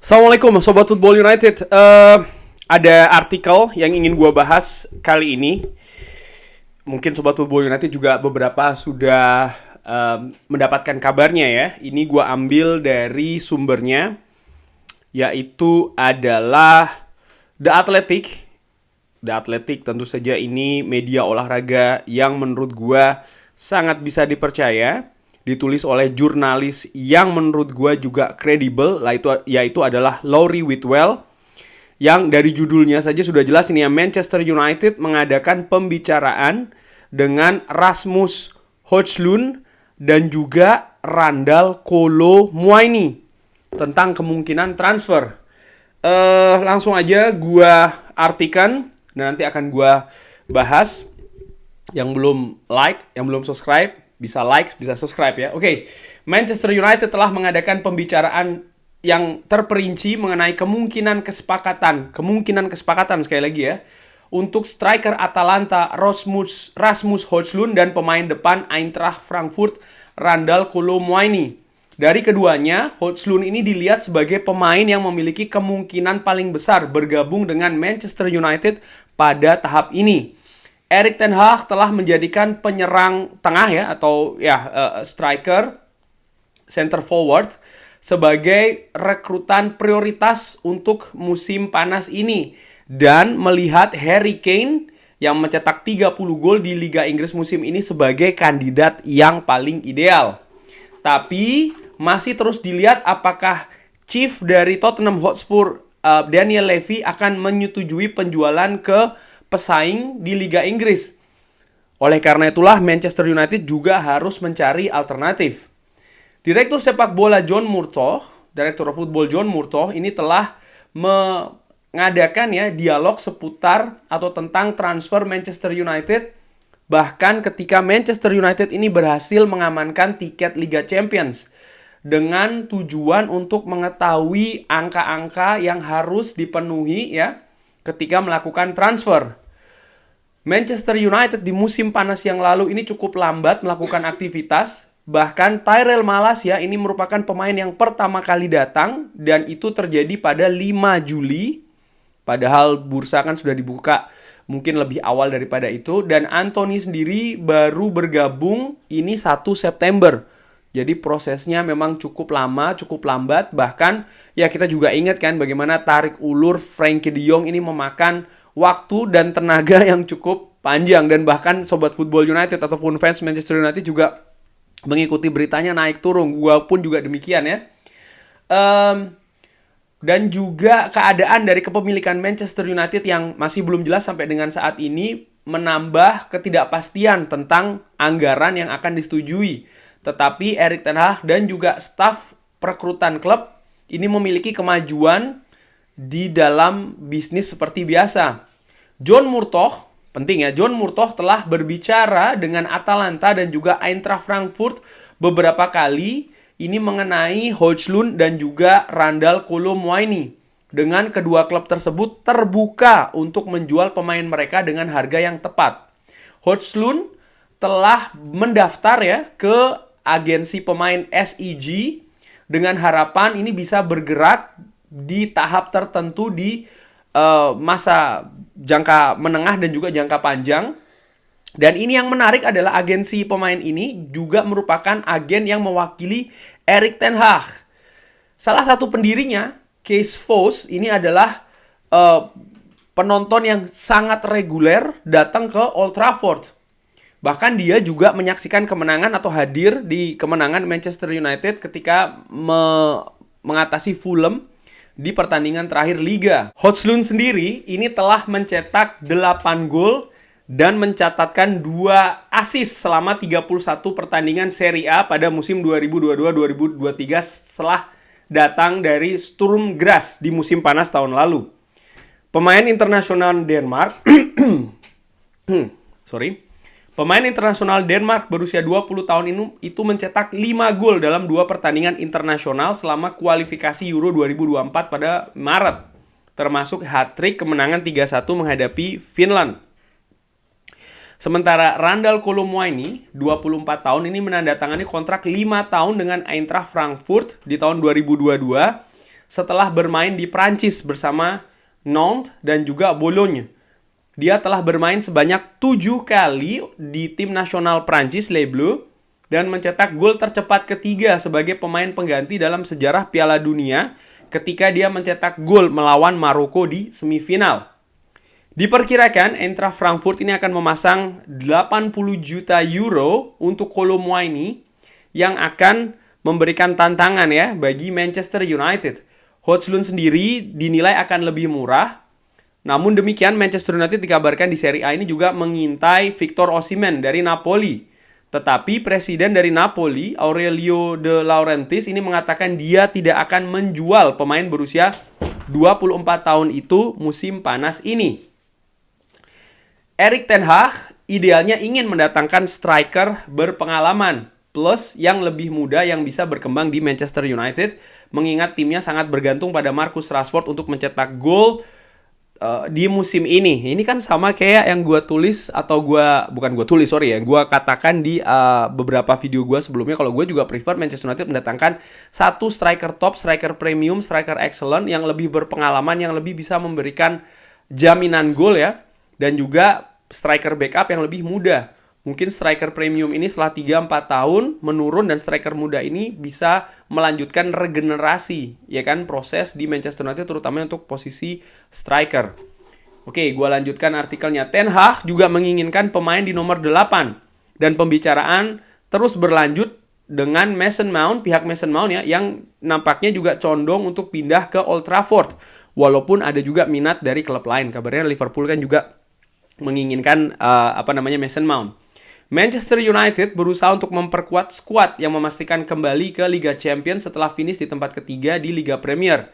Assalamualaikum Sobat Football United. Ada artikel yang ingin gue bahas kali ini. Mungkin Sobat Football United juga beberapa sudah mendapatkan kabarnya ya. Ini gue ambil dari sumbernya, yaitu adalah The Athletic. The Athletic tentu saja ini media olahraga yang menurut gue sangat bisa dipercaya. Ditulis oleh jurnalis yang menurut gue juga kredibel, yaitu adalah Laurie Whitwell, yang dari judulnya saja sudah jelas ini ya. Manchester United mengadakan pembicaraan dengan Rasmus Højlund dan juga Randal Kolo Muani tentang kemungkinan transfer. Langsung aja gue artikan dan nanti akan gue bahas. Yang belum like, yang belum subscribe, bisa like, bisa subscribe ya. Oke. Manchester United telah mengadakan pembicaraan yang terperinci mengenai kemungkinan kesepakatan sekali lagi ya, untuk striker Atalanta Rasmus Højlund dan pemain depan Eintracht Frankfurt Randal Kolo Muani. Dari keduanya, Højlund ini dilihat sebagai pemain yang memiliki kemungkinan paling besar bergabung dengan Manchester United pada tahap ini. Erik ten Hag telah menjadikan penyerang tengah ya, atau striker, center forward, sebagai rekrutan prioritas untuk musim panas ini. Dan melihat Harry Kane yang mencetak 30 gol di Liga Inggris musim ini sebagai kandidat yang paling ideal. Tapi masih terus dilihat apakah chief dari Tottenham Hotspur, Daniel Levy, akan menyetujui penjualan ke pesaing di Liga Inggris. Oleh karena itulah Manchester United juga harus mencari alternatif. Direktur sepak bola John Murtough, Direktur Football John Murtough ini telah mengadakan ya dialog seputar atau tentang transfer Manchester United, bahkan ketika Manchester United ini berhasil mengamankan tiket Liga Champions dengan tujuan untuk mengetahui angka-angka yang harus dipenuhi ya ketika melakukan transfer. Manchester United di musim panas yang lalu ini cukup lambat melakukan aktivitas. Bahkan Tyrell Malacia ini merupakan pemain yang pertama kali datang, dan itu terjadi pada 5 Juli. Padahal bursa kan sudah dibuka mungkin lebih awal daripada itu. Dan Anthony sendiri baru bergabung ini 1 September. Jadi prosesnya memang cukup lama, cukup lambat. Bahkan ya kita juga ingat kan bagaimana tarik ulur Frenkie de Jong ini memakan waktu dan tenaga yang cukup panjang. Dan bahkan Sobat Football United ataupun fans Manchester United juga mengikuti beritanya naik turun. Gua pun juga demikian ya. Dan juga keadaan dari kepemilikan Manchester United yang masih belum jelas sampai dengan saat ini menambah ketidakpastian tentang anggaran yang akan disetujui. Tetapi Erik ten Hag dan juga staf perekrutan klub ini memiliki kemajuan di dalam bisnis seperti biasa. John Murtough, penting ya, John Murtough telah berbicara dengan Atalanta dan juga Eintracht Frankfurt beberapa kali ini mengenai Højlund dan juga Randal Kolo Muani. Dengan kedua klub tersebut terbuka untuk menjual pemain mereka dengan harga yang tepat. Højlund telah mendaftar ya ke agensi pemain SEG dengan harapan ini bisa bergerak di tahap tertentu di masa jangka menengah dan juga jangka panjang. Dan ini yang menarik adalah agensi pemain ini juga merupakan agen yang mewakili Erik ten Hag. Salah satu pendirinya, Kees Voss, ini adalah penonton yang sangat reguler datang ke Old Trafford. Bahkan dia juga menyaksikan kemenangan atau hadir di kemenangan Manchester United ketika mengatasi Fulham di pertandingan terakhir Liga. Højlund sendiri ini telah mencetak 8 gol dan mencatatkan 2 assist selama 31 pertandingan Serie A pada musim 2022-2023 setelah datang dari Sturm Graz di musim panas tahun lalu. Pemain internasional Denmark Pemain internasional Denmark berusia 20 tahun itu mencetak 5 gol dalam 2 pertandingan internasional selama kualifikasi Euro 2024 pada Maret, termasuk hat-trick kemenangan 3-1 menghadapi Finland. Sementara Randal Kolo Muani, 24 tahun, ini menandatangani kontrak 5 tahun dengan Eintracht Frankfurt di tahun 2022 setelah bermain di Prancis bersama Nantes dan juga Bologne. Dia telah bermain sebanyak 7 kali di tim nasional Prancis Les Bleus dan mencetak gol tercepat ketiga sebagai pemain pengganti dalam sejarah Piala Dunia ketika dia mencetak gol melawan Maroko di semifinal. Diperkirakan Eintracht Frankfurt ini akan memasang 80 juta euro untuk Kolo Muani yang akan memberikan tantangan ya bagi Manchester United. Højlund sendiri dinilai akan lebih murah. Namun demikian Manchester United dikabarkan di Serie A ini juga mengintai Victor Osimhen dari Napoli. Tetapi presiden dari Napoli, Aurelio De Laurentiis ini mengatakan dia tidak akan menjual pemain berusia 24 tahun itu musim panas ini. Erik ten Hag idealnya ingin mendatangkan striker berpengalaman plus yang lebih muda yang bisa berkembang di Manchester United, mengingat timnya sangat bergantung pada Marcus Rashford untuk mencetak gol di musim ini. Ini kan sama kayak yang gue tulis atau yang gue katakan di beberapa video gue sebelumnya. Kalau gue juga prefer Manchester United mendatangkan satu striker top, striker premium, striker excellent yang lebih berpengalaman, yang lebih bisa memberikan jaminan gol ya, dan juga striker backup yang lebih muda. Mungkin striker premium ini setelah 3-4 tahun menurun dan striker muda ini bisa melanjutkan regenerasi ya kan proses di Manchester United terutama untuk posisi striker. Oke, gue lanjutkan artikelnya. Ten Hag juga menginginkan pemain di nomor 8 dan pembicaraan terus berlanjut dengan Mason Mount, pihak Mason Mount ya, yang nampaknya juga condong untuk pindah ke Old Trafford. Walaupun ada juga minat dari klub lain. Kabarnya Liverpool kan juga menginginkan Mason Mount. Manchester United berusaha untuk memperkuat skuad yang memastikan kembali ke Liga Champions setelah finish di tempat ketiga di Liga Premier.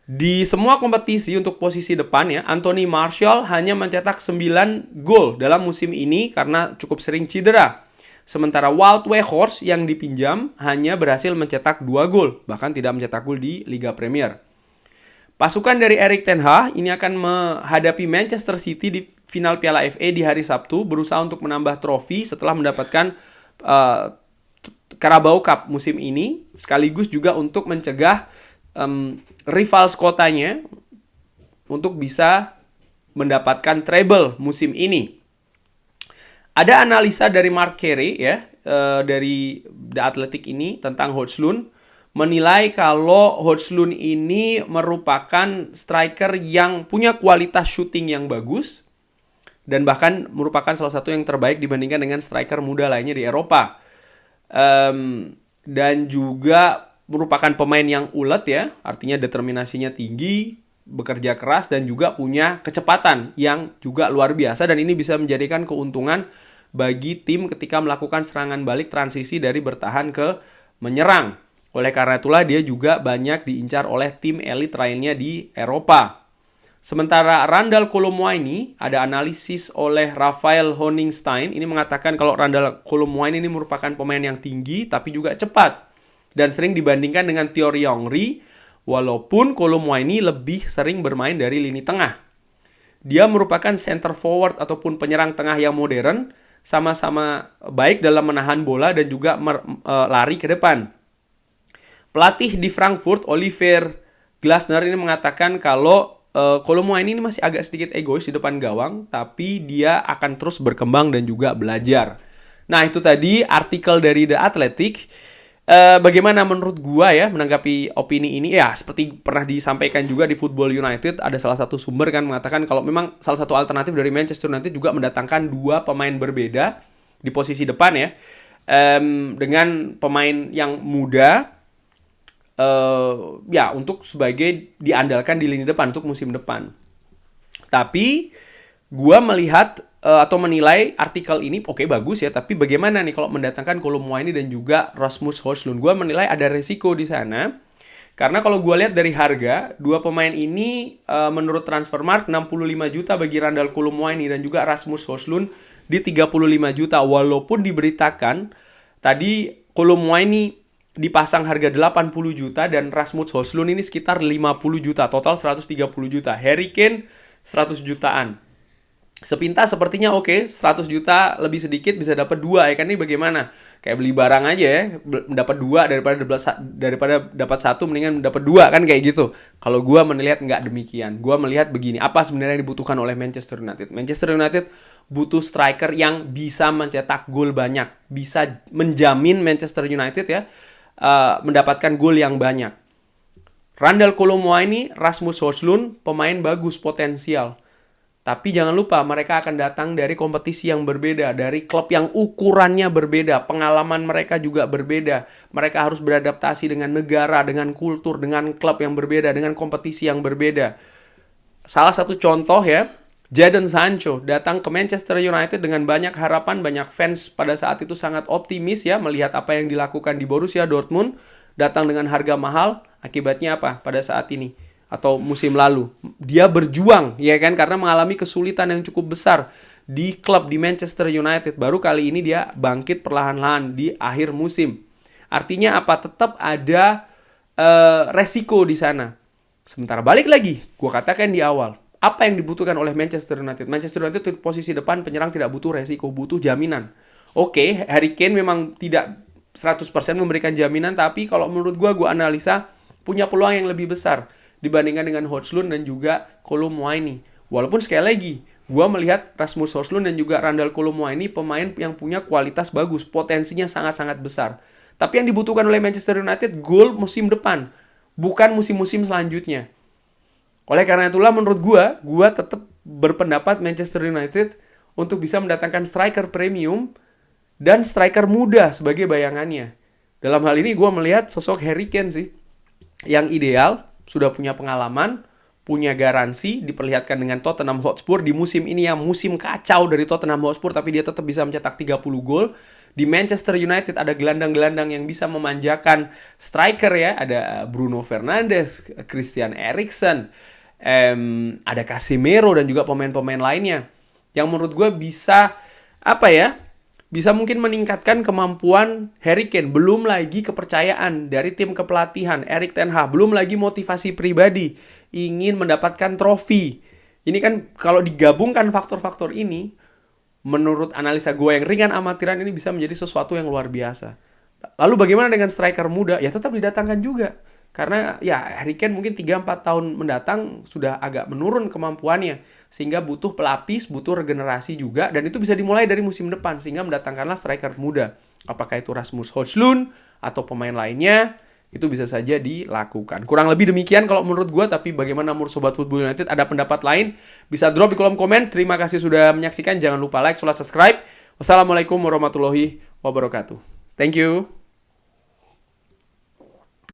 Di semua kompetisi untuk posisi depan ya, Anthony Martial hanya mencetak 9 gol dalam musim ini karena cukup sering cedera. Sementara Wout Weghorst yang dipinjam hanya berhasil mencetak 2 gol, bahkan tidak mencetak gol di Liga Premier. Pasukan dari Erik ten Hag ini akan menghadapi Manchester City di final Piala FA di hari Sabtu, berusaha untuk menambah trofi setelah mendapatkan Carabao Cup musim ini, sekaligus juga untuk mencegah rival kotanya untuk bisa mendapatkan treble musim ini. Ada analisa dari Mark Carey ya, dari The Athletic ini tentang Højlund, menilai kalau Højlund ini merupakan striker yang punya kualitas shooting yang bagus dan bahkan merupakan salah satu yang terbaik dibandingkan dengan striker muda lainnya di Eropa. Dan juga merupakan pemain yang ulet ya, artinya determinasinya tinggi, bekerja keras dan juga punya kecepatan yang juga luar biasa, dan ini bisa menjadikan keuntungan bagi tim ketika melakukan serangan balik transisi dari bertahan ke menyerang. Oleh karena itulah dia juga banyak diincar oleh tim elit lainnya di Eropa. Sementara Randal Kolo Muani, ada analisis oleh Raphael Honigstein, ini mengatakan kalau Randal Kolo Muani ini merupakan pemain yang tinggi tapi juga cepat dan sering dibandingkan dengan Thierry Henry, walaupun Kolo Muani lebih sering bermain dari lini tengah. Dia merupakan center forward ataupun penyerang tengah yang modern, sama-sama baik dalam menahan bola dan juga lari ke depan. Pelatih di Frankfurt, Oliver Glasner, ini mengatakan kalau Kolo Muani ini masih agak sedikit egois di depan gawang, tapi dia akan terus berkembang dan juga belajar. Nah, itu tadi artikel dari The Athletic. Bagaimana menurut gua ya menanggapi opini ini? Ya, seperti pernah disampaikan juga di Football United, ada salah satu sumber kan mengatakan kalau memang salah satu alternatif dari Manchester United juga mendatangkan 2 pemain berbeda di posisi depan ya. Dengan pemain yang muda, untuk sebagai diandalkan di lini depan untuk musim depan. Tapi gua melihat atau menilai artikel ini oke, bagus ya, tapi bagaimana nih kalau mendatangkan Kolo Muani dan juga Rasmus Højlund? Gua menilai ada resiko di sana. Karena kalau gua lihat dari harga, 2 pemain ini menurut Transfermarkt 65 juta bagi Randal Kolo Muani dan juga Rasmus Højlund di 35 juta. Walaupun diberitakan tadi Kolo Muani dipasang harga 80 juta dan Rasmus Højlund ini sekitar 50 juta, total 130 juta. Harry Kane 100 jutaan. Sepintas sepertinya oke, 100 juta lebih sedikit bisa dapat 2 ya kan, ini bagaimana? Kayak beli barang aja ya, dapat 2 daripada dapat 1 mendingan dapat 2 kan kayak gitu. Kalau gua melihat nggak demikian. Gua melihat begini, apa sebenarnya yang dibutuhkan oleh Manchester United? Manchester United butuh striker yang bisa mencetak gol banyak, bisa menjamin Manchester United ya mendapatkan gol yang banyak. Randal Kolo Muani, Rasmus Højlund, pemain bagus, potensial. Tapi jangan lupa mereka akan datang dari kompetisi yang berbeda, dari klub yang ukurannya berbeda, pengalaman mereka juga berbeda. Mereka harus beradaptasi dengan negara, dengan kultur, dengan klub yang berbeda, dengan kompetisi yang berbeda. Salah satu contoh ya, Jadon Sancho datang ke Manchester United dengan banyak harapan, banyak fans pada saat itu sangat optimis ya melihat apa yang dilakukan di Borussia Dortmund, datang dengan harga mahal, akibatnya apa pada saat ini? Atau musim lalu dia berjuang ya kan, karena mengalami kesulitan yang cukup besar di klub di Manchester United. Baru kali ini dia bangkit perlahan-lahan di akhir musim. Artinya apa? Tetap ada resiko di sana. Sementara balik lagi, gue katakan di awal, apa yang dibutuhkan oleh Manchester United? Manchester United di posisi depan penyerang tidak butuh resiko, butuh jaminan. Oke, Harry Kane memang tidak 100% memberikan jaminan, tapi kalau menurut gue analisa punya peluang yang lebih besar dibandingkan dengan Højlund dan juga Kolo Muani. Walaupun sekali lagi, gue melihat Rasmus Højlund dan juga Randal Kolo Muani pemain yang punya kualitas bagus, potensinya sangat-sangat besar. Tapi yang dibutuhkan oleh Manchester United gol musim depan, bukan musim-musim selanjutnya. Oleh karena itulah menurut gue tetap berpendapat Manchester United untuk bisa mendatangkan striker premium dan striker muda sebagai bayangannya. Dalam hal ini gue melihat sosok Harry Kane sih yang ideal, sudah punya pengalaman, punya garansi, diperlihatkan dengan Tottenham Hotspur di musim ini yang musim kacau dari Tottenham Hotspur, tapi dia tetap bisa mencetak 30 gol. Di Manchester United ada gelandang-gelandang yang bisa memanjakan striker ya, ada Bruno Fernandes, Christian Eriksen, ada Casemiro dan juga pemain-pemain lainnya yang menurut gue bisa bisa mungkin meningkatkan kemampuan Harry Kane. Belum lagi kepercayaan dari tim kepelatihan Erik ten Hag. Belum lagi motivasi pribadi ingin mendapatkan trofi. Ini kan kalau digabungkan faktor-faktor ini, menurut analisa gue yang ringan amatiran, ini bisa menjadi sesuatu yang luar biasa. Lalu bagaimana dengan striker muda? Ya tetap didatangkan juga. Karena ya Harry Kane mungkin 3-4 tahun mendatang sudah agak menurun kemampuannya. Sehingga butuh pelapis, butuh regenerasi juga. Dan itu bisa dimulai dari musim depan. Sehingga mendatangkanlah striker muda. Apakah itu Rasmus Højlund atau pemain lainnya, itu bisa saja dilakukan. Kurang lebih demikian kalau menurut gue. Tapi bagaimana menurut Sobat Football United? Ada pendapat lain? Bisa drop di kolom komen. Terima kasih sudah menyaksikan. Jangan lupa like, subscribe. Wassalamualaikum warahmatullahi wabarakatuh. Thank you.